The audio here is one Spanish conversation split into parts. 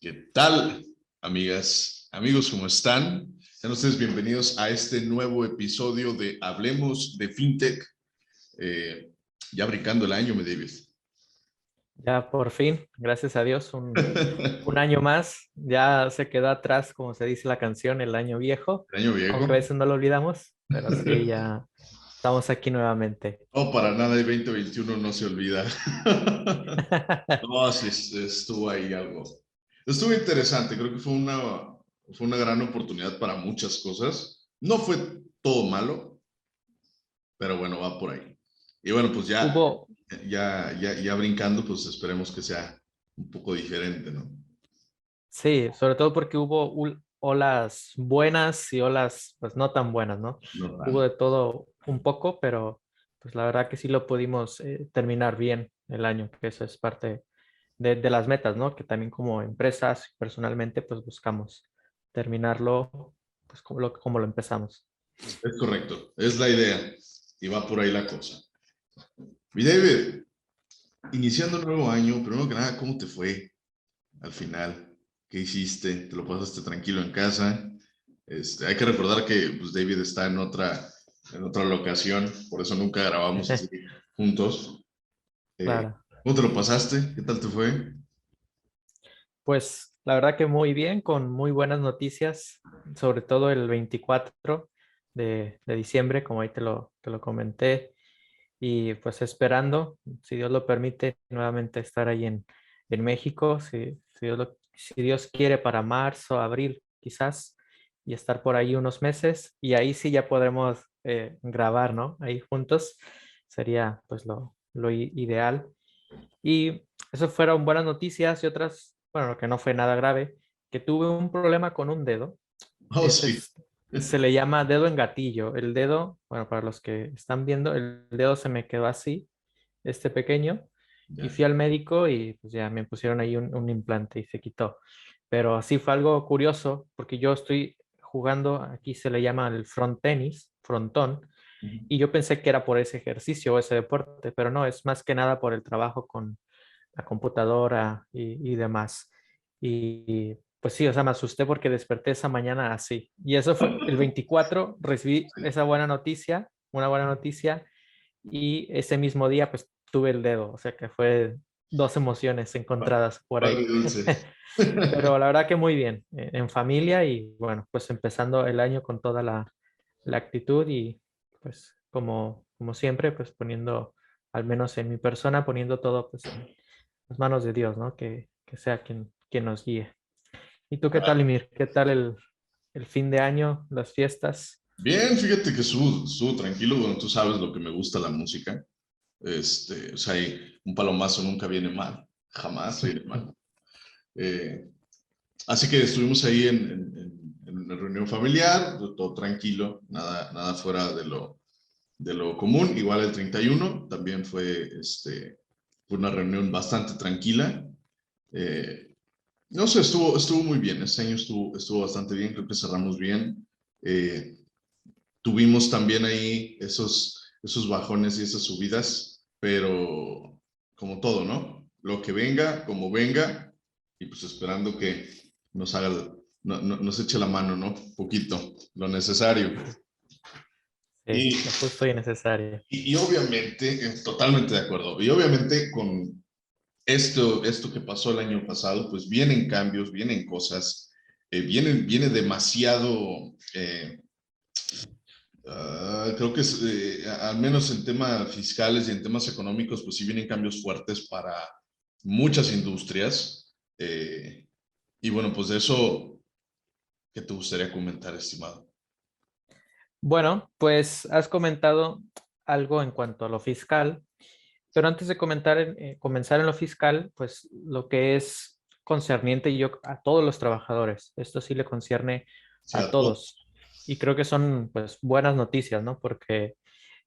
¿Qué tal, amigas, amigos? ¿Cómo están? Sean ustedes bienvenidos a este nuevo episodio de Hablemos de FinTech. Ya brincando el año, mi David. Ya por fin, gracias a Dios, un año más. Ya se quedó atrás, como se dice la canción, el año viejo, El año aunque a viejo. veces no lo olvidamos, pero sí, ya estamos aquí nuevamente. No, para nada, el 2021 no se olvida. No, sí, estuvo ahí algo. Estuvo interesante, creo que fue una gran oportunidad para muchas cosas. No fue todo malo, pero bueno, va por ahí. Y bueno, pues Hubo, ya brincando, pues esperemos que sea un poco diferente, ¿no? sí, sobre todo porque hubo olas buenas y olas pues no tan buenas, ¿no? No Hubo tanto. de todo un poco, pero pues la verdad que sí lo pudimos terminar bien el año, que eso es parte de las metas, ¿no? Que también como empresas, personalmente, pues buscamos terminarlo, pues como lo empezamos. Es correcto, es la idea y va por ahí la cosa. Mi David, iniciando un nuevo año, primero que nada, ¿cómo te fue al final? ¿Qué hiciste? ¿Te lo pasaste tranquilo en casa? Hay que recordar que pues, David está en otra locación, por eso nunca grabamos así juntos. Eh, Claro. ¿Cómo te lo pasaste? ¿Qué tal te fue? Pues la verdad que muy bien, con muy buenas noticias, sobre todo el 24 de diciembre, como ahí te lo comenté, y pues esperando, si Dios lo permite, nuevamente estar ahí en México, si Dios quiere para marzo, abril quizás, y estar por ahí unos meses, y ahí sí ya podremos grabar, ¿no? Ahí juntos sería pues lo ideal. Y eso fueron buenas noticias y otras, bueno, que no fue nada grave, que tuve un problema con un dedo. Oh, sí. Se le llama dedo en gatillo. El dedo, bueno, para los que están viendo, el dedo se me quedó así, este pequeño, y Ya. fui al médico y pues ya me pusieron ahí un implante y se quitó. Pero sí fue algo curioso porque yo estoy jugando, aquí se le llama el front tenis, frontón, y yo pensé que era por ese ejercicio o ese deporte, pero no, es más que nada por el trabajo con la computadora y demás. Y pues sí, o sea, me asusté porque desperté esa mañana así. Y eso fue el 24, recibí Sí. esa buena noticia, una buena noticia, y ese mismo día pues tuve el dedo, o sea que fue dos emociones encontradas por ahí. Padre dulce. Pero la verdad que muy bien, en familia y bueno, pues empezando el año con toda la actitud y pues como siempre, pues poniendo, al menos en mi persona, poniendo todo pues en las manos de Dios, ¿no? Que sea quien nos guíe. ¿Y tú qué tal, Ymir? ¿Qué tal el fin de año, las fiestas? Bien, fíjate que estuvo tranquilo. Bueno, tú sabes lo que me gusta la música. O sea, un palomazo nunca viene mal, jamás viene mal. Eh, Así que estuvimos ahí en una reunión familiar, todo tranquilo, nada fuera de lo común. Igual el 31 también fue una reunión bastante tranquila. Eh, no sé, estuvo muy bien. Este año estuvo bastante bien, creo que cerramos bien. Eh, Tuvimos también ahí esos bajones y esas subidas, pero como todo, ¿no? Lo que venga, como venga, y pues esperando que nos haga, nos eche la mano, ¿no? Poquito, lo necesario. Sí, Y, lo justo y necesario. y obviamente, totalmente de acuerdo, y obviamente con esto que pasó el año pasado, pues vienen cambios, vienen cosas, viene demasiado. Creo que al menos en temas fiscales y en temas económicos, pues sí vienen cambios fuertes para muchas industrias. Y bueno, pues de eso, ¿qué te gustaría comentar, estimado? Bueno, pues has comentado algo en cuanto a lo fiscal, pero antes de comenzar en lo fiscal, pues lo que es concerniente yo a todos los trabajadores, esto sí le concierne Sí, a a todo. todos. Y creo que son pues buenas noticias, ¿no? Porque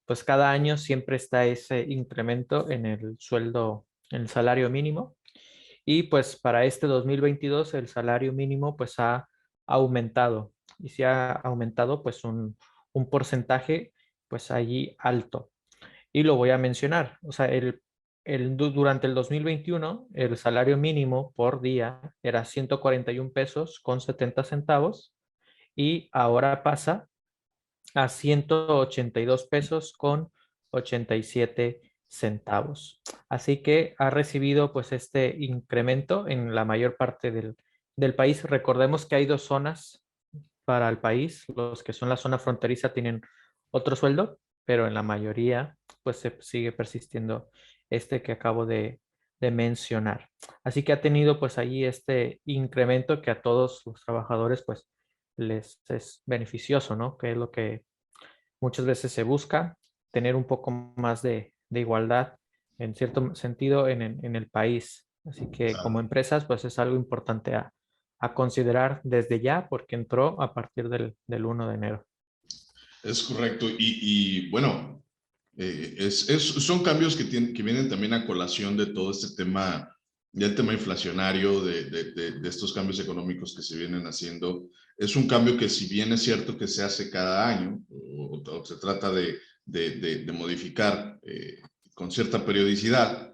pues cada año siempre está ese incremento en el sueldo, en el salario mínimo. Y pues para este 2022 el salario mínimo pues ha aumentado y se ha aumentado pues un porcentaje pues allí alto. Y lo voy a mencionar. O sea, durante el 2021, el salario mínimo por día era 141 pesos con 70 centavos y ahora pasa a 182 pesos con 87 centavos. Así que ha recibido pues este incremento en la mayor parte del país. Recordemos que hay dos zonas para el país. Los que son la zona fronteriza tienen otro sueldo, pero en la mayoría pues se sigue persistiendo este que acabo de mencionar. Así que ha tenido pues allí este incremento que a todos los trabajadores pues les es beneficioso, ¿no? Que es lo que muchas veces se busca, tener un poco más de igualdad en cierto sentido en el país. Así que como Claro. empresas, pues es algo importante a considerar desde ya porque entró a partir del 1 de enero. Es correcto. Y bueno, son cambios que vienen también a colación de todo este tema, del tema inflacionario, de estos cambios económicos que se vienen haciendo. Es un cambio que si bien es cierto que se hace cada año, o se trata de modificar con cierta periodicidad,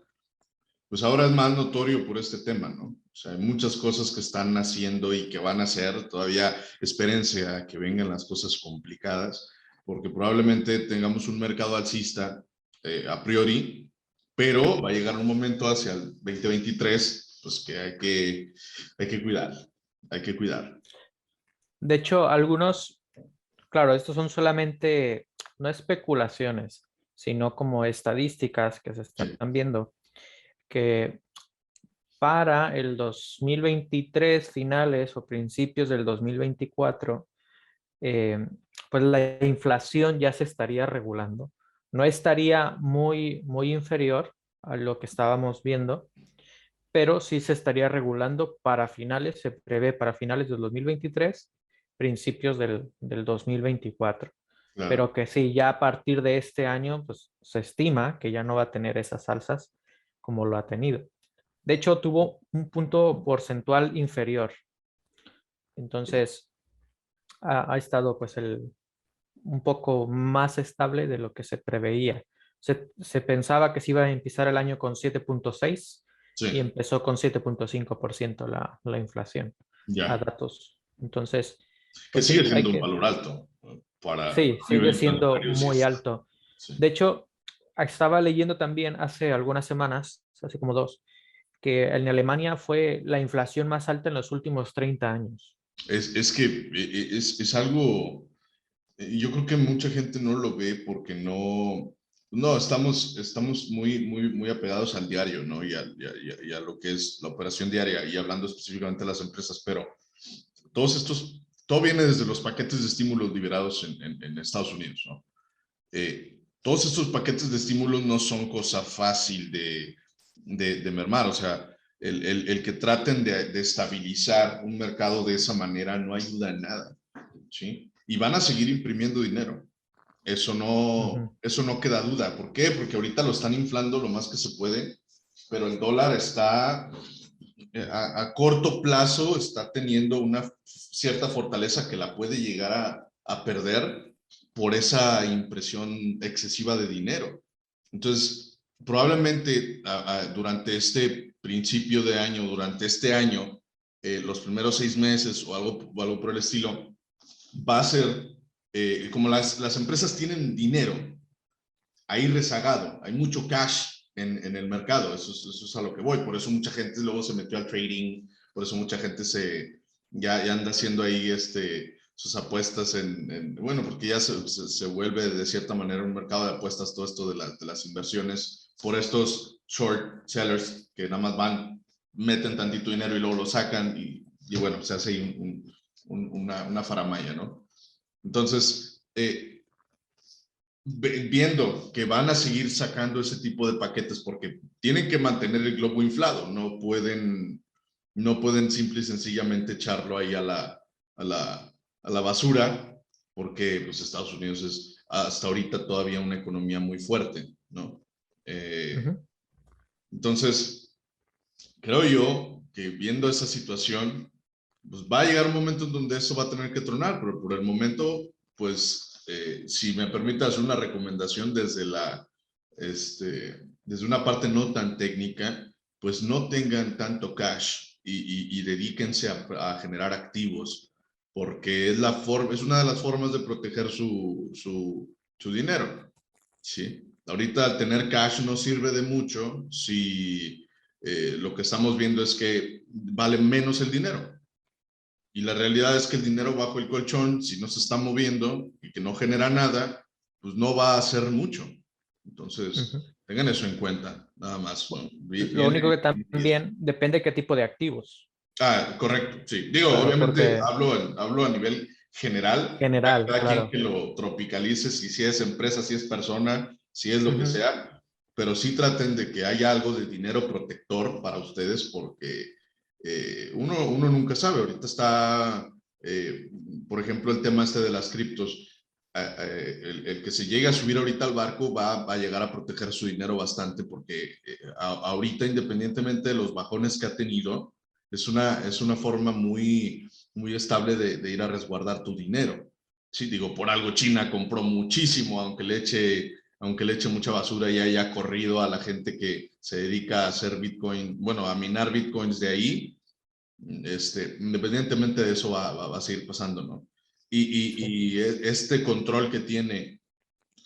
pues ahora es más notorio por este tema, ¿no? O sea, hay muchas cosas que están haciendo y que van a hacer. Todavía espérense a que vengan las cosas complicadas, porque probablemente tengamos un mercado alcista a priori, pero va a llegar un momento hacia el 2023, pues que hay que cuidar, hay que cuidar. De hecho, algunos, claro, estos son solamente, no especulaciones, sino como estadísticas que se están Sí, viendo, que para el 2023 finales o principios del 2024, pues la inflación ya se estaría regulando. No estaría muy inferior a lo que estábamos viendo, pero sí se estaría regulando para finales, se prevé para finales del 2023, principios del 2024. claro. Pero que sí, ya a partir de este año, pues se estima que ya no va a tener esas alzas como lo ha tenido. De hecho, tuvo un punto porcentual inferior. Entonces, ha estado pues un poco más estable de lo que se preveía. Se pensaba que se iba a empezar el año con 7.6 y Sí, empezó con 7.5% la inflación a ya. datos. Entonces, Que pues sigue sí, hay siendo un que, valor alto para sí, a sigue nivel siendo planetario, sí muy está. alto. Sí. De hecho, estaba leyendo también hace algunas semanas, hace como dos, que en Alemania fue la inflación más alta en los últimos 30 años. Es que es algo. Yo creo que mucha gente no lo ve porque no, estamos muy apegados al diario, ¿no? Y a lo que es la operación diaria, y hablando específicamente de las empresas, pero todo viene desde los paquetes de estímulos liberados en Estados Unidos, ¿no? Todos estos paquetes de estímulos no son cosa fácil de mermar, o sea, el que traten de estabilizar un mercado de esa manera no ayuda en nada, ¿sí? Y van a seguir imprimiendo dinero. Ujú. Eso no queda duda. ¿Por qué? Porque ahorita lo están inflando lo más que se puede, pero el dólar está a corto plazo, está teniendo una cierta fortaleza que la puede llegar a perder por esa impresión excesiva de dinero. Entonces, probablemente durante este principio de año, durante este año, los primeros 6 meses o algo por el estilo, va a ser, como las empresas tienen dinero ahí rezagado, hay mucho cash en el mercado, eso es a lo que voy, por eso mucha gente luego se metió al trading, por eso mucha gente ya anda haciendo ahí sus apuestas bueno, porque ya se vuelve de cierta manera un mercado de apuestas todo esto de las inversiones por estos short sellers que nada más meten tantito dinero y luego lo sacan y bueno, se hace ahí una faramaya, ¿no? Entonces, viendo que van a seguir sacando ese tipo de paquetes porque tienen que mantener el globo inflado, no pueden simple y sencillamente echarlo ahí a la basura, porque pues, Estados Unidos es hasta ahorita todavía una economía muy fuerte, ¿no? Eh, Ujú. entonces, creo yo que viendo esa situación, pues va a llegar un momento en donde eso va a tener que tronar, pero por el momento, pues, si me permite hacer una recomendación desde este, desde una parte no tan técnica, pues no tengan tanto cash y dedíquense a generar activos, porque es, es una de las formas de proteger su dinero, ¿sí? Ahorita al tener cash no sirve de mucho si lo que estamos viendo es que vale menos el dinero. Y la realidad es que el dinero bajo el colchón, si no se está moviendo y que no genera nada, pues no va a hacer mucho. Entonces, Ujú. tengan eso en cuenta, nada más. Bueno, Lo único que viene. también depende qué tipo de activos. Ah, correcto, sí. Digo, Claro, obviamente porque hablo a nivel general, general, cada quien claro. que lo tropicalice, si es empresa, si es persona, si es lo que Ujú. sea, pero sí traten de que haya algo de dinero protector para ustedes porque uno nunca sabe. Ahorita está, eh, por ejemplo, el tema este de las criptos. El que se llegue a subir ahorita al barco va a llegar a proteger su dinero bastante porque ahorita, independientemente de los bajones que ha tenido, es una forma muy estable de ir a resguardar tu dinero. Sí, digo, por algo China compró muchísimo, aunque le eche mucha basura y haya corrido a la gente que se dedica a hacer Bitcoin, bueno, a minar Bitcoins de ahí, independientemente de eso va a seguir pasando, ¿no? Sí. Y este control que tiene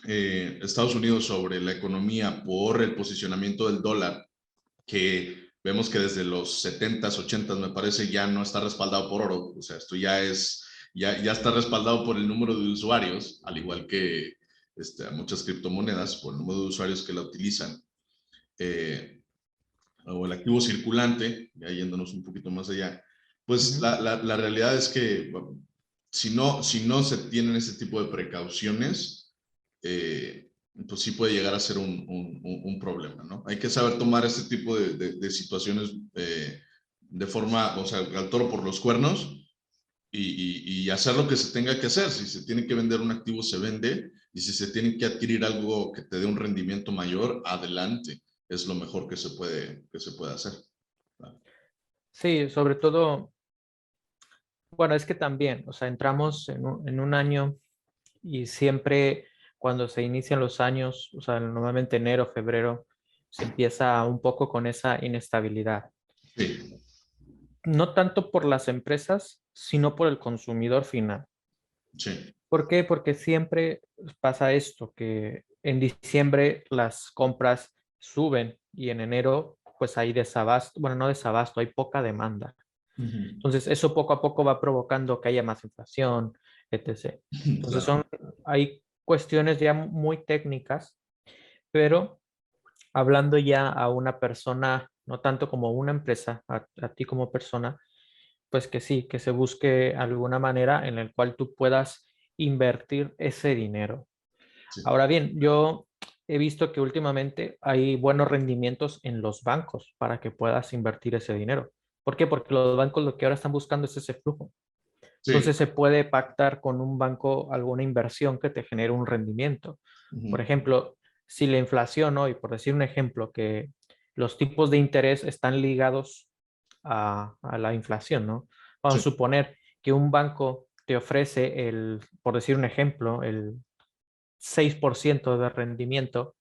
Estados Unidos sobre la economía por el posicionamiento del dólar, que vemos que desde los 70s, 80s, me parece, ya no está respaldado por oro. O sea, esto ya está respaldado por el número de usuarios, al igual que muchas criptomonedas, por el número de usuarios que la utilizan. Eh, o el activo circulante, ya yéndonos un poquito más allá, pues Ujú. la realidad es que bueno, si no se tienen ese tipo de precauciones, pues sí puede llegar a ser un problema, ¿no? Hay que saber tomar este tipo de situaciones de forma, o sea, al toro por los cuernos y hacer lo que se tenga que hacer. Si se tiene que vender un activo, se vende. Y si se tiene que adquirir algo que te dé un rendimiento mayor, adelante. Es lo mejor que se puede hacer. Sí, sobre todo, bueno, es que también, o sea, entramos en un año y siempre cuando se inician los años, o sea, normalmente enero, febrero, se empieza un poco con esa inestabilidad. Sí, No tanto por las empresas, sino por el consumidor final. sí, ¿Por qué? Porque siempre pasa esto, que en diciembre las compras suben y en enero pues hay desabasto, bueno, no desabasto, hay poca demanda. ujú, Entonces eso poco a poco va provocando que haya más inflación, etc. Entonces claro, hay cuestiones ya muy técnicas, pero hablando ya a una persona, no tanto como una empresa, a ti como persona, pues que sí, que se busque alguna manera en la cual tú puedas invertir ese dinero. sí, Ahora bien, yo he visto que últimamente hay buenos rendimientos en los bancos para que puedas invertir ese dinero. ¿Por qué? Porque los bancos lo que ahora están buscando es ese flujo. sí, Entonces se puede pactar con un banco alguna inversión que te genere un rendimiento. Por ujú, ejemplo, si la inflación hoy, por decir un ejemplo, que los tipos de interés están ligados a la inflación, ¿no? Vamos a sí, suponer que un banco te ofrece por decir un ejemplo, el 6% de rendimiento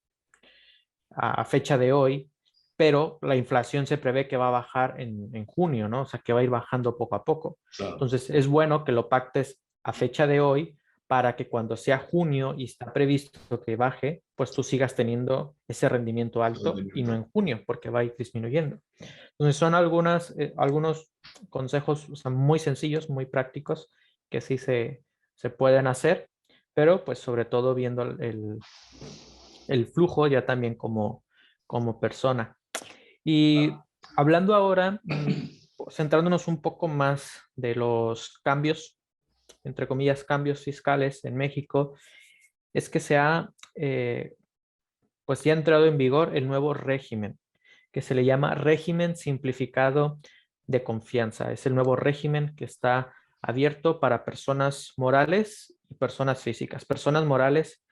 a fecha de hoy, pero la inflación se prevé que va a bajar en junio, ¿no? O sea, que va a ir bajando poco a poco. claro, Entonces, es bueno que lo pactes a fecha de hoy para que cuando sea junio y está previsto que baje, pues tú sigas teniendo ese rendimiento alto y no rendimiento. en junio, porque va a ir disminuyendo. Entonces, son algunos consejos, o sea, muy sencillos, muy prácticos, que sí se pueden hacer, pero pues sobre todo viendo el flujo ya también como persona. Y hablando ahora, centrándonos un poco más de los cambios, entre comillas, cambios fiscales en México, es que pues ya ha entrado en vigor el nuevo régimen, que se le llama régimen simplificado de confianza. Es el nuevo régimen que está abierto para personas morales y personas físicas. Personas morales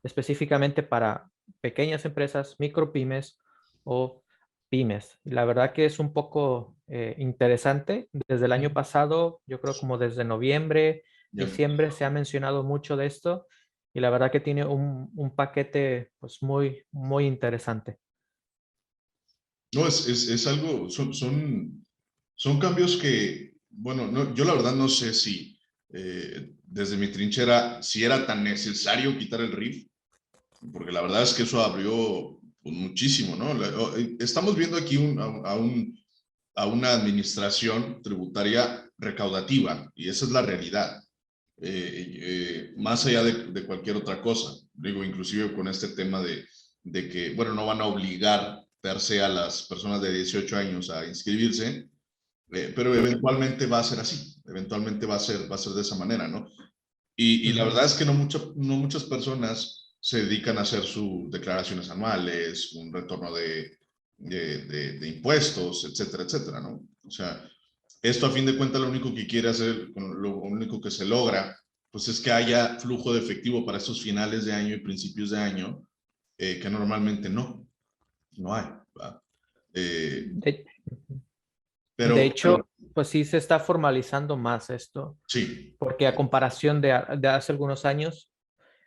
específicamente para pequeñas empresas, micropymes o pymes. La verdad que es un poco interesante. Desde el año pasado, yo creo como desde noviembre, Ya. diciembre, se ha mencionado mucho de esto y la verdad que tiene un paquete pues muy, muy interesante. No, es algo, son cambios que, bueno, no, yo la verdad no sé si desde mi trinchera, si era tan necesario quitar el RIF, porque la verdad es que eso abrió pues, muchísimo, ¿no? Estamos viendo aquí a una administración tributaria recaudativa, y esa es la realidad, más allá de cualquier otra cosa. Digo, inclusive con este tema de que, bueno, no van a obligar per se a las personas de 18 años a inscribirse, pero eventualmente va a ser así, eventualmente va a ser de esa manera, ¿no? Y la verdad es que no muchas personas se dedican a hacer sus declaraciones anuales, un retorno de impuestos, etcétera, etcétera, ¿no? O sea, esto a fin de cuentas lo único que quiere hacer, lo único que se logra, pues es que haya flujo de efectivo para estos finales de año y principios de año, que normalmente no hay. ¿Verdad? Eh, De, de pero hecho, pues sí se está formalizando más esto, sí, porque a comparación de hace algunos años,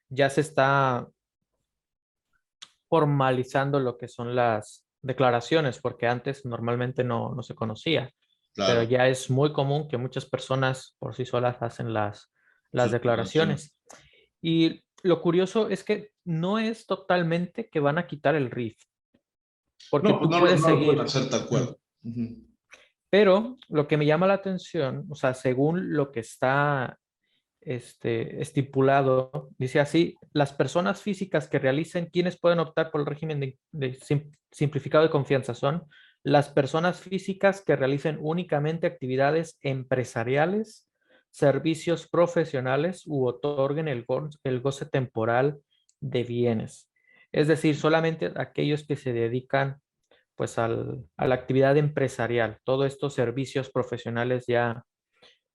ya se está formalizando lo que son las declaraciones, porque antes normalmente no se conocía, pero claro, ya es muy común que muchas personas por sí solas hacen las sus declaraciones. declaraciones. Y lo curioso es que no es totalmente que van a quitar el RIF, porque No, pues tú puedes no lo pueden seguir. hacer tal Ujú. cual. Ujú. Pero lo que me llama la atención, o sea, según lo que está estipulado, dice así, las personas físicas que realicen, quienes pueden optar por el régimen de simplificado de confianza son las personas físicas que realicen únicamente actividades empresariales, servicios profesionales u otorguen el goce temporal de bienes. Es decir, solamente aquellos que se dedican pues a la actividad empresarial, todos estos servicios profesionales ya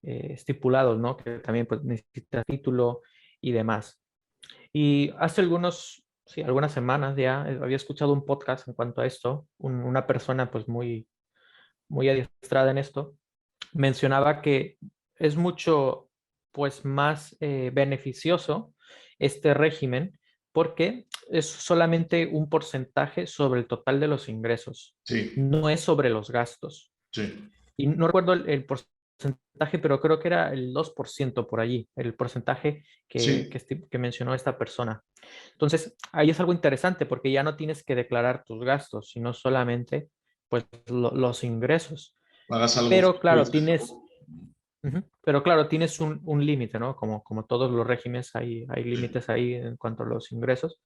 estipulados, ¿no? Que también pues, necesita título y demás. Y hace sí, algunas semanas ya había escuchado un podcast en cuanto a esto, una persona pues muy adiestrada en esto, mencionaba que es mucho pues más beneficioso este régimen porque es solamente un porcentaje sobre el total de los ingresos, Sí, no es sobre los gastos. sí. Y no recuerdo el porcentaje, pero creo que era el 2% por allí, el porcentaje Sí, que mencionó esta persona. Entonces, ahí es algo interesante porque ya no tienes que declarar tus gastos, sino solamente pues los ingresos. hagas algo Pero fijo y claro, se acabó. pero claro, tienes un límite, ¿no? Como todos los regímenes, hay límites ahí en cuanto a los ingresos.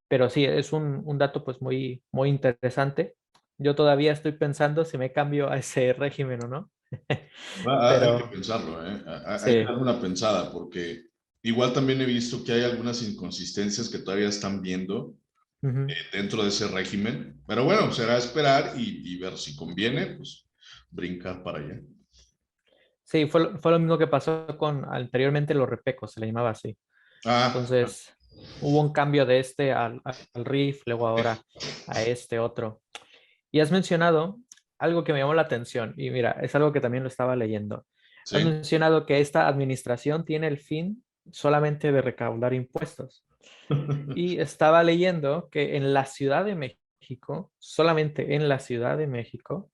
Pero sí, es un dato pues muy interesante. Yo todavía estoy pensando si me cambio a ese régimen o no. Hay que Pero pensarlo, ¿eh? Hay que sí. darle una pensada, porque igual también he visto que hay algunas inconsistencias que todavía están viendo Ujú. dentro de ese régimen. Pero bueno, será esperar y ver si conviene, pues brincar para allá. Sí, fue lo mismo que pasó con anteriormente los repecos, se le llamaba así. Ah, Entonces, hubo un cambio de al RIF, luego ahora a este otro. Y has mencionado algo que me llamó la atención, y mira, es algo que también lo estaba leyendo. Has sí. mencionado que esta administración tiene el fin solamente de recaudar impuestos. Y estaba leyendo que en la Ciudad de México, solamente en la Ciudad de México,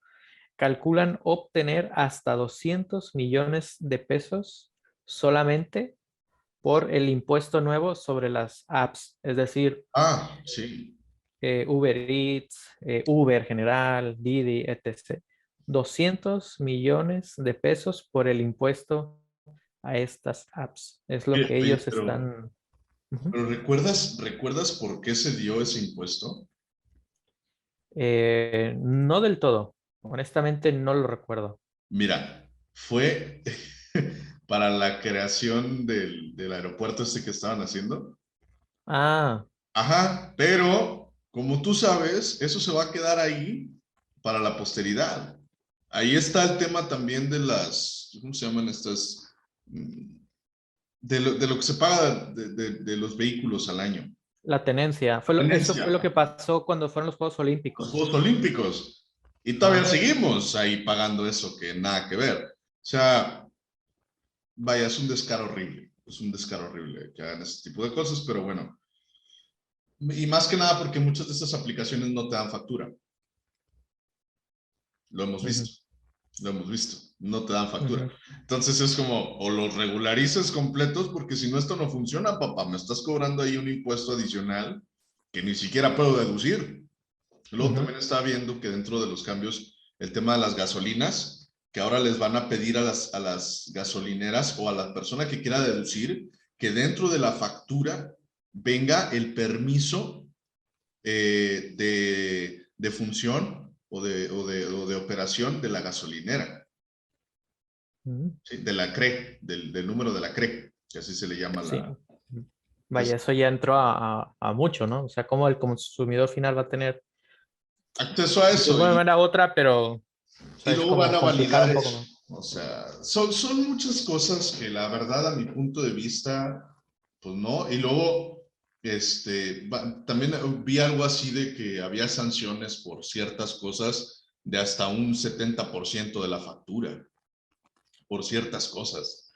calculan obtener hasta 200 millones de pesos solamente por el impuesto nuevo sobre las apps, es decir, Ah, sí. Uber Eats, Uber General, Didi, etc. 200 millones de pesos por el impuesto a estas apps. Es lo Oye, que oye, ellos están... Ujú. pero recuerdas por qué se dio ese impuesto? No del todo. Honestamente, no lo recuerdo. Mira, fue para la creación del aeropuerto este que estaban haciendo. Ah, Ajá, pero como tú sabes, eso se va a quedar ahí para la posteridad. Ahí está el tema también de ¿cómo se llaman estas? Mm, de lo que se paga de los vehículos al año. la tenencia. Eso fue lo Tenencia, que pasó cuando fueron los Juegos los Olímpicos. Juegos Olímpicos. Y todavía Ajá. seguimos ahí pagando eso que nada que ver. O sea, vaya, es un descaro horrible. Es un descaro horrible que hagan ese tipo de cosas, pero bueno. Y más que nada porque muchas de estas aplicaciones no te dan factura. Lo hemos Ujú, visto. Lo hemos visto. No te dan factura. ujú, Entonces es como, o los regularices completos, porque si no, esto no funciona, papá. Me estás cobrando ahí un impuesto adicional que ni siquiera puedo deducir. Luego ujú, también estaba viendo que dentro de los cambios, el tema de las gasolinas, que ahora les van a pedir a las gasolineras o a la persona que quiera deducir, que dentro de la factura venga el permiso de función o de operación de la gasolinera, ujú. ¿sí? De la CRE, del número de la CRE, que así se le llama Sí. la... Vaya, Es, eso ya entró a mucho, ¿no? O sea, cómo el consumidor final va a tener acceso a de eso alguna manera otra, pero o y sea, es luego van como a complicar validar un poco eso. más. O sea, son muchas cosas que la verdad a mi punto de vista, pues no. Y luego, también vi algo así de que había sanciones por ciertas cosas de hasta un 70% de la factura, por ciertas cosas.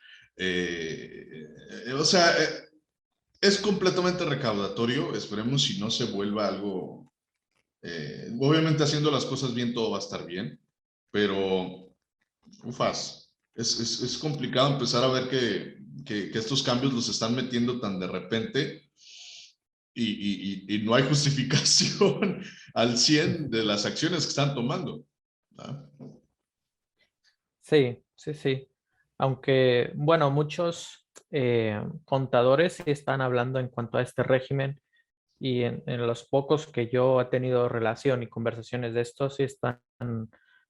O sea, es completamente recaudatorio. Esperemos si no se vuelva algo. Obviamente haciendo las cosas bien todo va a estar bien, pero ufas, es complicado empezar a ver que estos cambios los están metiendo tan de repente y no hay justificación al 100 de las acciones que están tomando. ¿Ah? Sí, sí, sí. Aunque, bueno, muchos contadores sí están hablando en cuanto a este régimen y en los pocos que yo he tenido relación y conversaciones de esto, sí están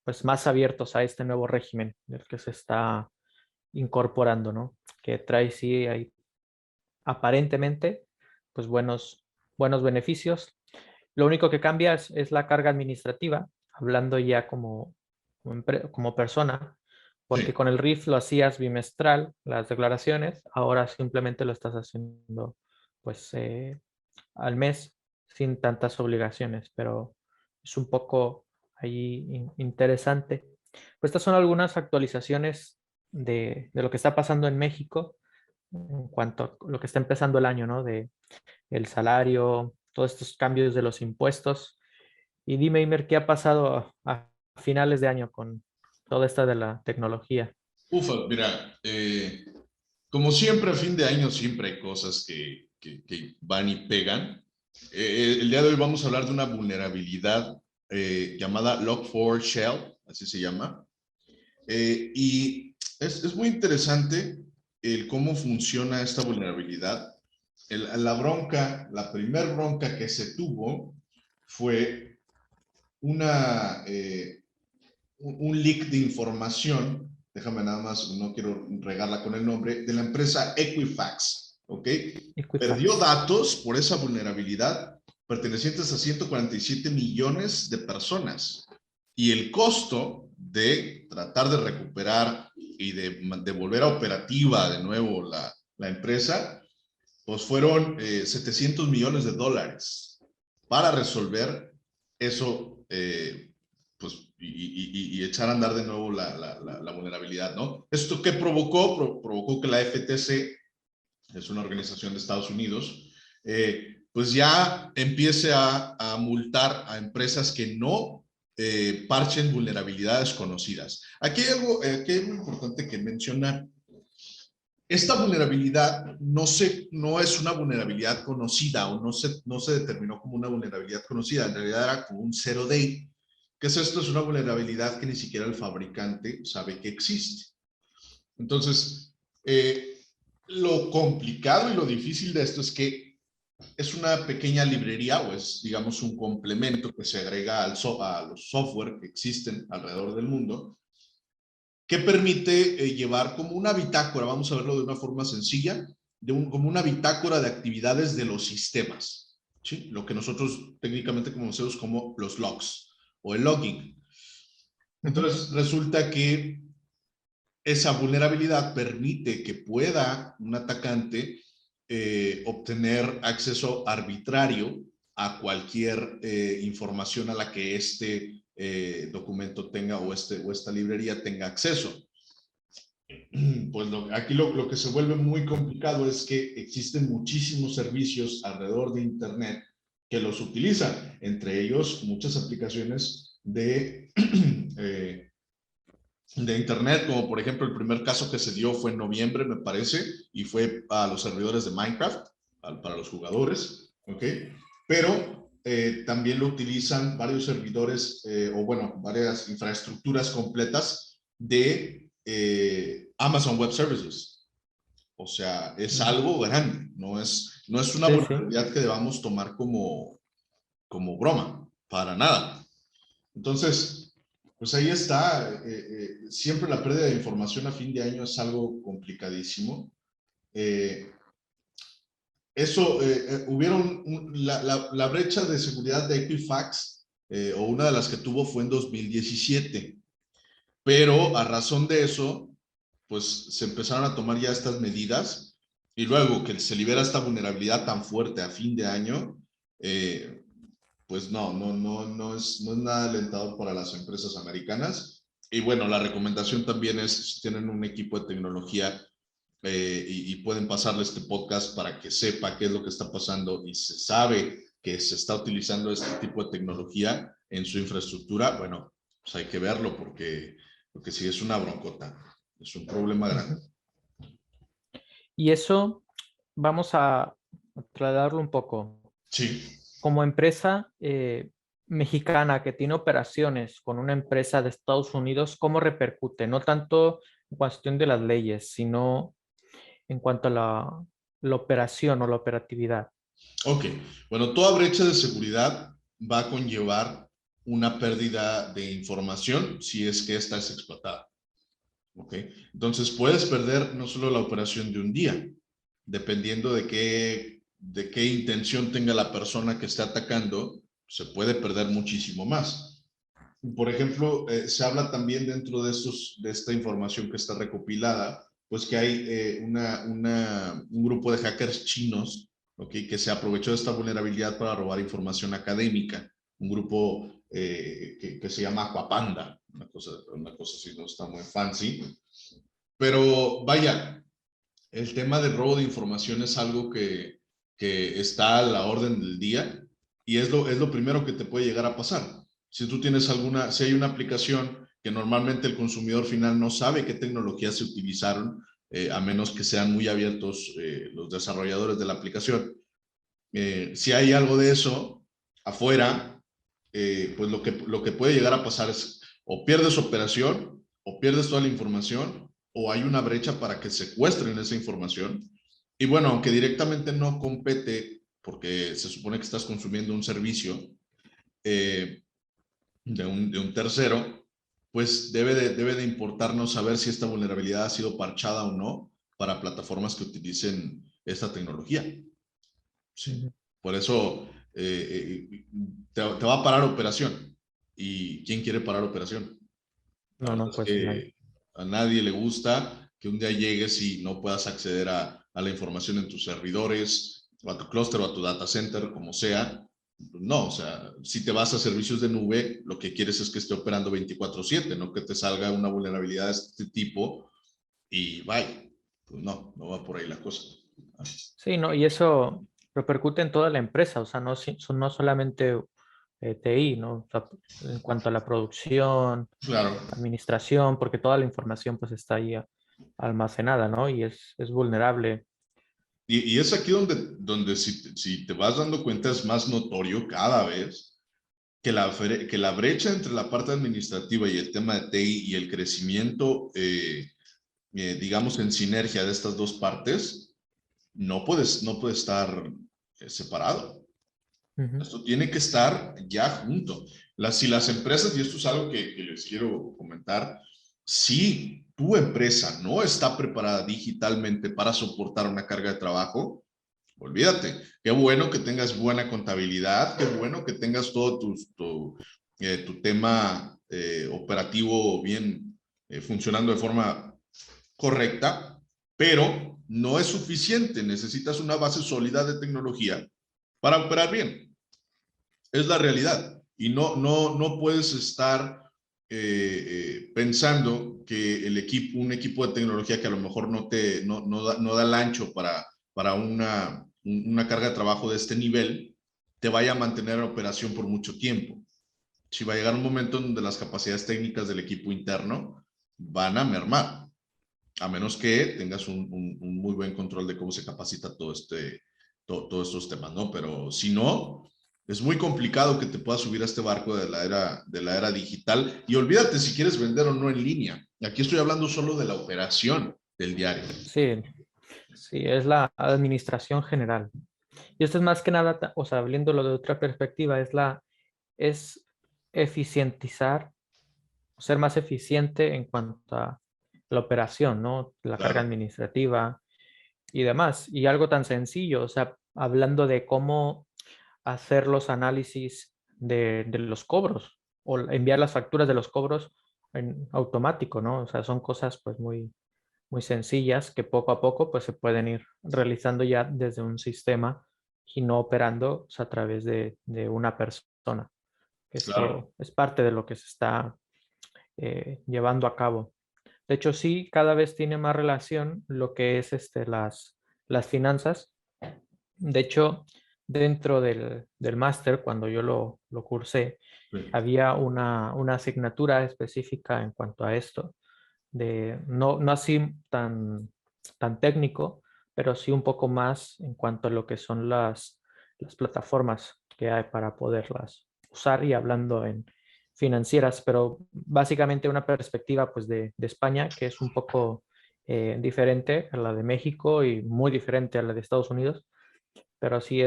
pues más abiertos a este nuevo régimen del que se está incorporando, ¿no? Que trae sí hay aparentemente pues buenos beneficios. Lo único que cambia es la carga administrativa, hablando ya como persona, porque Sí. con el RIF lo hacías bimestral, las declaraciones, ahora simplemente lo estás haciendo pues al mes sin tantas obligaciones, pero es un poco ahí interesante. Pues estas son algunas actualizaciones de lo que está pasando en México en cuanto a lo que está empezando el año, ¿no? De el salario, todos estos cambios de los impuestos. Y dime, Imer, ¿qué ha pasado a finales de año con toda esta de la tecnología? Ufa, mira, como siempre a fin de año siempre hay cosas que van y pegan. El día de hoy vamos a hablar de una vulnerabilidad llamada Log4Shell, así se llama. Y es muy interesante el cómo funciona esta vulnerabilidad. La bronca, la primer bronca que se tuvo fue una, un leak de información, déjame nada más, no quiero regarla con el nombre, de la empresa Equifax, ¿ok? Perdió Equifax. datos por esa vulnerabilidad pertenecientes a 147 millones de personas. Y el costo de tratar de recuperar y de volver a operativa de nuevo la empresa, pues fueron 700 millones de dólares para resolver eso, pues, y echar a andar de nuevo la vulnerabilidad, ¿no? ¿Esto qué provocó? Provocó que la FTC, es una organización de Estados Unidos, pues ya empiece a multar a empresas que no parchen vulnerabilidades conocidas. Aquí hay algo importante que mencionar. Esta vulnerabilidad no es una vulnerabilidad conocida o no se determinó como una vulnerabilidad conocida, en realidad era como un zero day. ¿Qué es esto? Es una vulnerabilidad que ni siquiera el fabricante sabe que existe. Entonces, lo complicado y lo difícil de esto es que es una pequeña librería o es, digamos, un complemento que se agrega a los software que existen alrededor del mundo que permite llevar como una bitácora, vamos a verlo de una forma sencilla, como una bitácora de actividades de los sistemas, ¿sí? Lo que nosotros técnicamente conocemos como los logs o el logging. Ujú. Entonces resulta que esa vulnerabilidad permite que pueda un atacante obtener acceso arbitrario a cualquier información a la que este documento tenga o esta librería tenga acceso. Pues aquí lo que se vuelve muy complicado es que existen muchísimos servicios alrededor de Internet que los utilizan, entre ellos muchas aplicaciones de de Internet, como por ejemplo el primer caso que se dio fue en noviembre, me parece, y fue a los servidores de Minecraft, para los jugadores, ¿ok? Pero también lo utilizan varios servidores, o bueno, varias infraestructuras completas de Amazon Web Services. O sea, es algo grande, no es una Sí, sí. vulnerabilidad que debamos tomar como broma, para nada. Entonces, pues ahí está. Siempre la pérdida de información a fin de año es algo complicadísimo. Hubieron la brecha de seguridad de Equifax, o una de las que tuvo fue en 2017, pero a razón de eso, pues se empezaron a tomar ya estas medidas, y luego que se libera esta vulnerabilidad tan fuerte a fin de año, pues no es nada alentador para las empresas americanas. Y bueno, la recomendación también es, si tienen un equipo de tecnología, y pueden pasarle este podcast para que sepa qué es lo que está pasando y se sabe que se está utilizando este tipo de tecnología en su infraestructura, bueno, pues hay que verlo porque sí es una broncota, es un problema grande. Y eso vamos a trasladarlo un poco. Sí. Como empresa mexicana que tiene operaciones con una empresa de Estados Unidos, ¿cómo repercute? No tanto en cuestión de las leyes, sino en cuanto a la operación o la operatividad. Ok, bueno, toda brecha de seguridad va a conllevar una pérdida de información si es que esta es explotada. Ok, entonces puedes perder no solo la operación de un día, dependiendo de qué intención tenga la persona que está atacando, se puede perder muchísimo más. Por ejemplo, se habla también dentro de esta información que está recopilada, pues que hay un grupo de hackers chinos, ¿okay?, que se aprovechó de esta vulnerabilidad para robar información académica. Un grupo que se llama Aquapanda, una cosa así, no está muy fancy. Pero vaya, el tema del robo de información es algo que está a la orden del día, y es lo primero que te puede llegar a pasar. Si tú tienes si hay una aplicación que normalmente el consumidor final no sabe qué tecnologías se utilizaron, a menos que sean muy abiertos los desarrolladores de la aplicación. Si hay algo de eso afuera, pues lo que puede llegar a pasar es o pierdes operación, o pierdes toda la información, o hay una brecha para que secuestren esa información. Y bueno, aunque directamente no compete, porque se supone que estás consumiendo un servicio eh, de un tercero, pues debe de importarnos saber si esta vulnerabilidad ha sido parchada o no para plataformas que utilicen esta tecnología. Sí. Por eso te va a parar operación. ¿Y quién quiere parar operación? La No, verdad no, es pues nadie. que a nadie le gusta que un día llegues y no puedas acceder a la información en tus servidores, o a tu clúster, o a tu data center, como sea. No, o sea, si te vas a servicios de nube, lo que quieres es que esté operando 24/7, no que te salga una vulnerabilidad de este tipo y bye. Pues no va por ahí la cosa. Sí, no, y eso repercute en toda la empresa, o sea, no, no solamente TI, ¿no? O sea, en cuanto a la producción, Claro. administración, porque toda la información pues está ahí almacenada, ¿no? Y es vulnerable. Y es aquí donde si te vas dando cuenta, es más notorio cada vez que la brecha entre la parte administrativa y el tema de TI y el crecimiento, digamos, en sinergia de estas dos partes, no puede estar separado. Ujú. Esto tiene que estar ya junto. Si las empresas, y esto es algo que les quiero comentar, si tu empresa no está preparada digitalmente para soportar una carga de trabajo, olvídate. Qué bueno que tengas buena contabilidad, qué bueno que tengas todo tu tema operativo bien, funcionando de forma correcta, pero no es suficiente. Necesitas una base sólida de tecnología para operar bien. Es la realidad. Y no puedes estar pensando que un equipo de tecnología que a lo mejor no da el ancho para una carga de trabajo de este nivel, te vaya a mantener en operación por mucho tiempo. Sí va a llegar un momento en donde las capacidades técnicas del equipo interno van a mermar, a menos que tengas un muy buen control de cómo se capacita todos estos temas, ¿no? Pero si no, es muy complicado que te puedas subir a este barco de la era digital. Y olvídate si quieres vender o no en línea. Aquí estoy hablando solo de la operación del diario. Sí, sí, es la administración general. Y esto es más que nada, o sea, viéndolo de otra perspectiva, es eficientizar, ser más eficiente en cuanto a la operación, ¿no? La carga Claro, administrativa y demás. Y algo tan sencillo, o sea, hablando de cómo hacer los análisis de los cobros o enviar las facturas de los cobros en automático, ¿no? O sea, son cosas pues muy sencillas que poco a poco pues se pueden ir realizando ya desde un sistema y no operando, o sea, a través de una persona. claro. Esto es parte de lo que se está llevando a cabo. De hecho, sí, cada vez tiene más relación lo que es las finanzas. De hecho, dentro del máster, cuando yo lo cursé, Sí. había una asignatura específica en cuanto a esto, no así tan técnico, pero sí un poco más en cuanto a lo que son las plataformas que hay para poderlas usar y hablando en financieras, pero básicamente una perspectiva pues de España que es un poco diferente a la de México y muy diferente a la de Estados Unidos, pero sí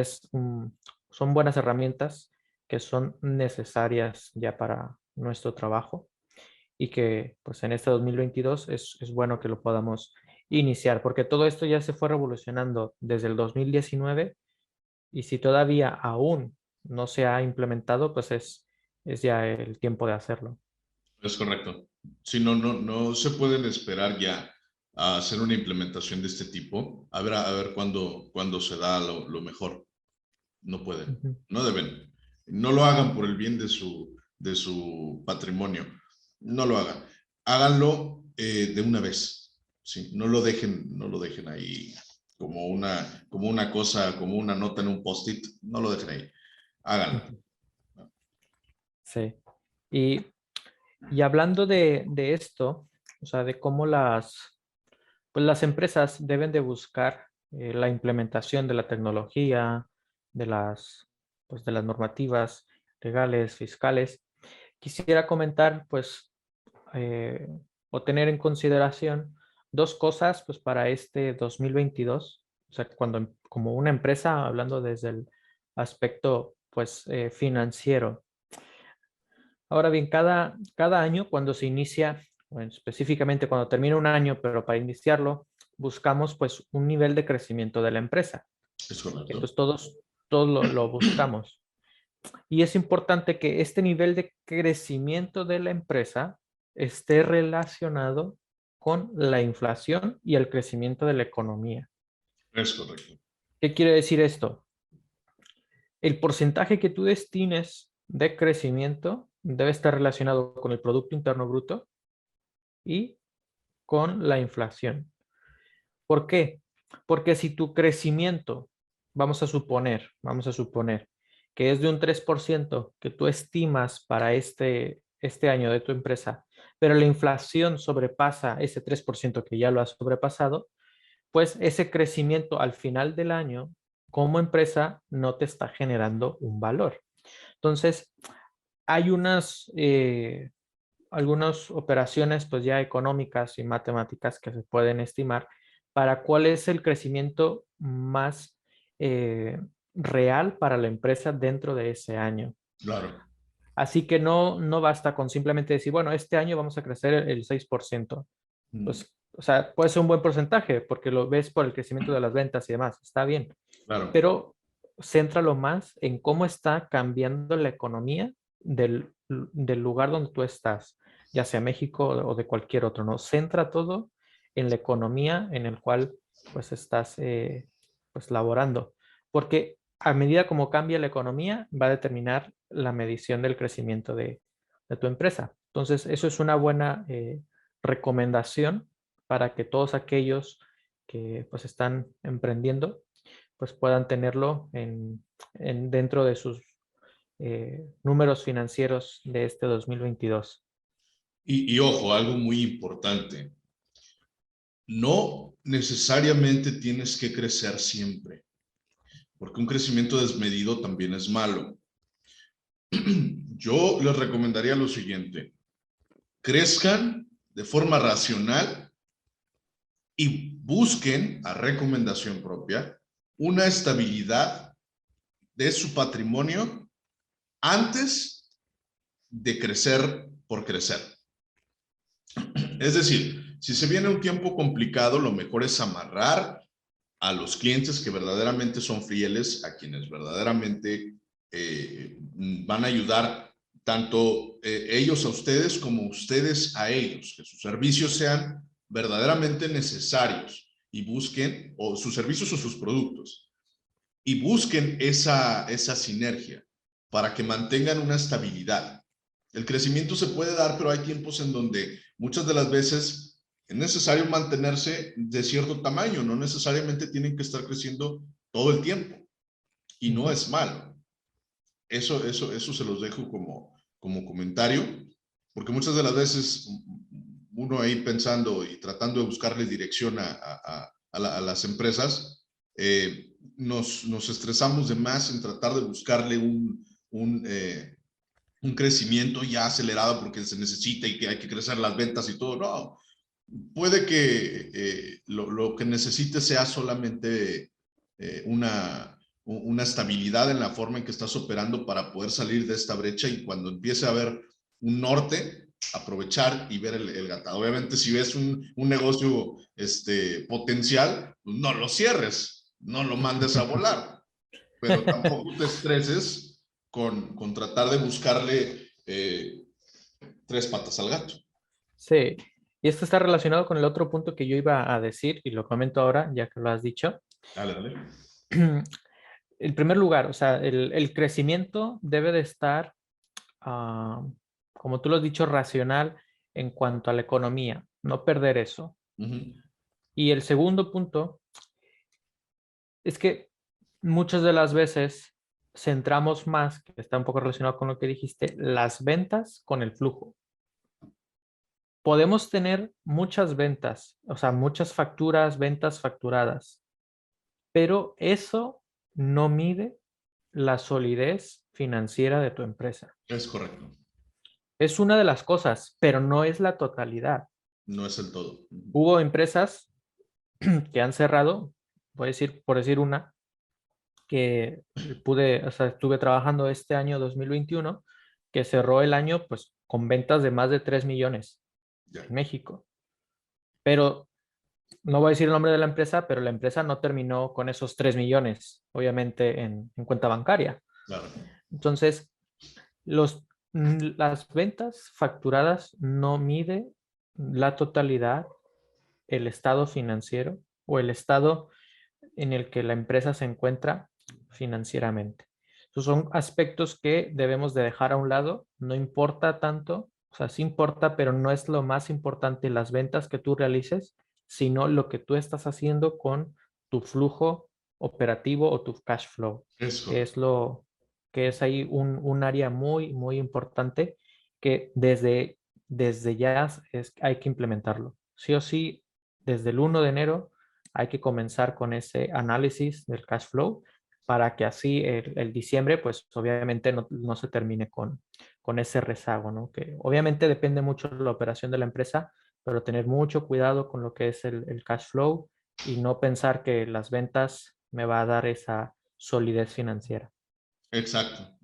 son buenas herramientas que son necesarias ya para nuestro trabajo y que pues en este 2022 es bueno que lo podamos iniciar, porque todo esto ya se fue revolucionando desde el 2019 y si todavía aún no se ha implementado, pues es ya el tiempo de hacerlo. Es correcto. Si no, no se pueden esperar ya a hacer una implementación de este tipo. A ver cuándo se da lo mejor. No pueden, Ujú. no deben. No lo hagan por el bien de su patrimonio. No lo hagan. Háganlo de una vez. ¿Sí? No lo dejen ahí como una cosa, como una nota en un post-it. No lo dejen ahí. Háganlo. Ujú. Sí. Y, y hablando de esto, o sea, de cómo pues las empresas deben de buscar la implementación de la tecnología, de pues de las normativas legales, fiscales. Quisiera comentar, pues, eh, o tener en consideración dos cosas, pues, para este 2022. O sea, como una empresa, hablando desde el aspecto, pues, financiero. Ahora bien, cada año cuando se inicia, bueno, específicamente cuando termina un año, pero para iniciarlo, buscamos pues un nivel de crecimiento de la empresa. Es correcto. Pues todos lo buscamos. Y es importante que este nivel de crecimiento de la empresa esté relacionado con la inflación y el crecimiento de la economía. Es correcto. ¿Qué quiere decir esto? El porcentaje que tú destines de crecimiento debe estar relacionado con el Producto Interno Bruto y con la inflación. ¿Por qué? Porque si tu crecimiento, vamos a suponer que es de un 3% que tú estimas para este año de tu empresa, pero la inflación sobrepasa ese 3% que ya lo has sobrepasado, pues ese crecimiento al final del año como empresa no te está generando un valor. Entonces, hay algunas operaciones pues ya económicas y matemáticas que se pueden estimar para cuál es el crecimiento más real para la empresa dentro de ese año. Claro. Así que no basta con simplemente decir, bueno, este año vamos a crecer el 6%. Mm, Pues, o sea, puede ser un buen porcentaje porque lo ves por el crecimiento de las ventas y demás, está bien, claro. pero céntralo más en cómo está cambiando la economía del lugar donde tú estás, ya sea México o de cualquier otro, ¿no? Centra todo en la economía en el cual pues estás pues laborando, porque a medida como cambia la economía va a determinar la medición del crecimiento de tu empresa. Entonces, eso es una buena recomendación para que todos aquellos que pues están emprendiendo pues puedan tenerlo dentro de sus números financieros de este 2022. Y ojo, algo muy importante. No necesariamente tienes que crecer siempre, porque un crecimiento desmedido también es malo. Yo les recomendaría lo siguiente: crezcan de forma racional y busquen, a recomendación propia, una estabilidad de su patrimonio antes de crecer por crecer. Es decir, si se viene un tiempo complicado, lo mejor es amarrar a los clientes que verdaderamente son fieles, a quienes verdaderamente van a ayudar tanto ellos a ustedes como ustedes a ellos, que sus servicios sean verdaderamente necesarios y busquen, o sus servicios o sus productos, y busquen esa sinergia para que mantengan una estabilidad. El crecimiento se puede dar, pero hay tiempos en donde muchas de las veces es necesario mantenerse de cierto tamaño, no necesariamente tienen que estar creciendo todo el tiempo, y no es malo. Eso se los dejo como comentario, porque muchas de las veces uno ahí pensando y tratando de buscarle dirección a las empresas, nos estresamos de más en tratar de buscarle un crecimiento ya acelerado porque se necesita y que hay que crecer las ventas y todo. No, puede que lo que necesite sea solamente una estabilidad en la forma en que estás operando para poder salir de esta brecha, y cuando empiece a haber un norte, aprovechar y ver el gatado. Obviamente, si ves un negocio potencial, no lo cierres, no lo mandes a volar, pero tampoco te estreses con tratar de buscarle tres patas al gato. Sí, y esto está relacionado con el otro punto que yo iba a decir y lo comento ahora, ya que lo has dicho. Dale, dale. En primer lugar, o sea, el crecimiento debe de estar, como tú lo has dicho, racional en cuanto a la economía, no perder eso. Y el segundo punto es que muchas de las veces centramos más, que está un poco relacionado con lo que dijiste, las ventas con el flujo. Podemos tener muchas ventas, o sea, muchas facturas, ventas facturadas, pero eso no mide la solidez financiera de tu empresa. Es correcto. Es una de las cosas, pero no es la totalidad. No es el todo. Hubo empresas que han cerrado, voy a decir, por decir una, que o sea, estuve trabajando este año 2021, que cerró el año pues con ventas de más de 3 millones Ya. en México. Pero no voy a decir el nombre de la empresa, pero la empresa no terminó con esos 3 millones, obviamente, en cuenta bancaria. Claro. Entonces, las ventas facturadas no mide la totalidad, el estado financiero o el estado en el que la empresa se encuentra financieramente. Esos son aspectos que debemos de dejar a un lado. No importa tanto, o sea, sí importa, pero no es lo más importante las ventas que tú realices, sino lo que tú estás haciendo con tu flujo operativo o tu cash flow, Es que es correcto. lo que es ahí un área muy, muy importante que desde ya hay que implementarlo. Sí o sí, desde el 1 de enero hay que comenzar con ese análisis del cash flow para que así el diciembre, pues obviamente no se termine con ese rezago, ¿no? Que obviamente depende mucho de la operación de la empresa, pero tener mucho cuidado con lo que es el cash flow y no pensar que las ventas me va a dar esa solidez financiera. Exacto.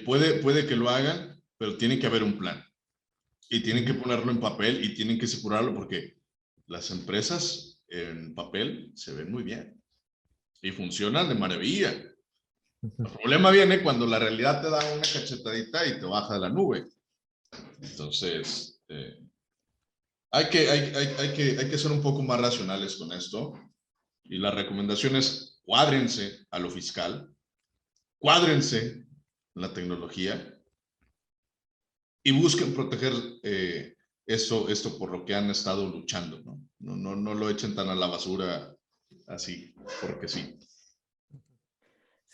Puede que lo hagan, pero tiene que haber un plan. Y tienen que ponerlo en papel y tienen que asegurarlo, porque las empresas en papel se ven muy bien y funcionan de maravilla. El problema viene cuando la realidad te da una cachetadita y te baja de la nube. Entonces, hay que ser un poco más racionales con esto. Y la recomendación es: cuádrense a lo fiscal, cuádrense en la tecnología y busquen proteger esto por lo que han estado luchando, ¿no? No lo echen tan a la basura así, porque sí.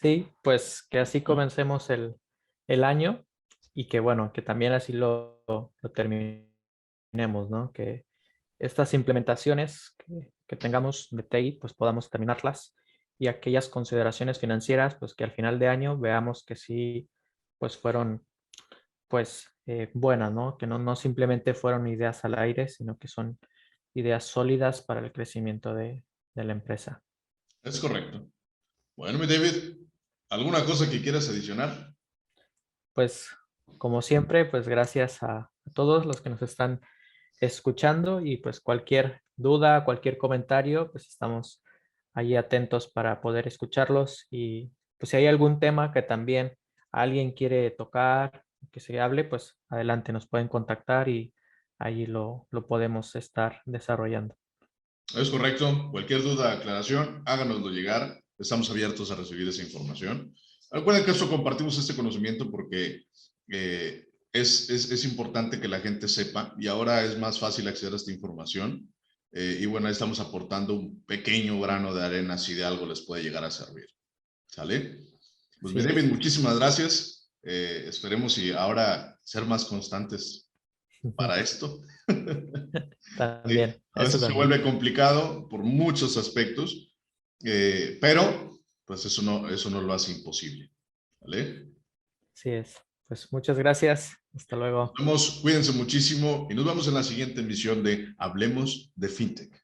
Sí, pues que así comencemos el año y que bueno, que también así lo terminemos, ¿no? Que estas implementaciones que tengamos de TI, pues podamos terminarlas y aquellas consideraciones financieras, pues que al final de año veamos que sí, pues fueron, pues buenas, ¿no? Que no simplemente fueron ideas al aire, sino que son ideas sólidas para el crecimiento de la empresa. Es correcto. Bueno, mi David, ¿alguna cosa que quieras adicionar? Pues como siempre, pues gracias a todos los que nos están escuchando y pues cualquier duda, cualquier comentario, pues estamos ahí atentos para poder escucharlos y pues si hay algún tema que también alguien quiere tocar, que se hable, pues adelante nos pueden contactar y ahí lo podemos estar desarrollando. Es correcto. Cualquier duda, aclaración, háganoslo llegar. Estamos abiertos a recibir esa información. Recuerden que esto compartimos este conocimiento porque es importante que la gente sepa y ahora es más fácil acceder a esta información. Y bueno, ahí estamos aportando un pequeño grano de arena si de algo les puede llegar a servir. ¿Sale? Pues Así mi David, es. muchísimas gracias. Esperemos y ahora ser más constantes para esto. También, A eso veces se también. vuelve complicado por muchos aspectos, pero pues eso no lo hace imposible. ¿Vale? Así es. Pues muchas gracias. Hasta Nos luego. vemos, cuídense muchísimo y nos vemos en la siguiente emisión de Hablemos de FinTech.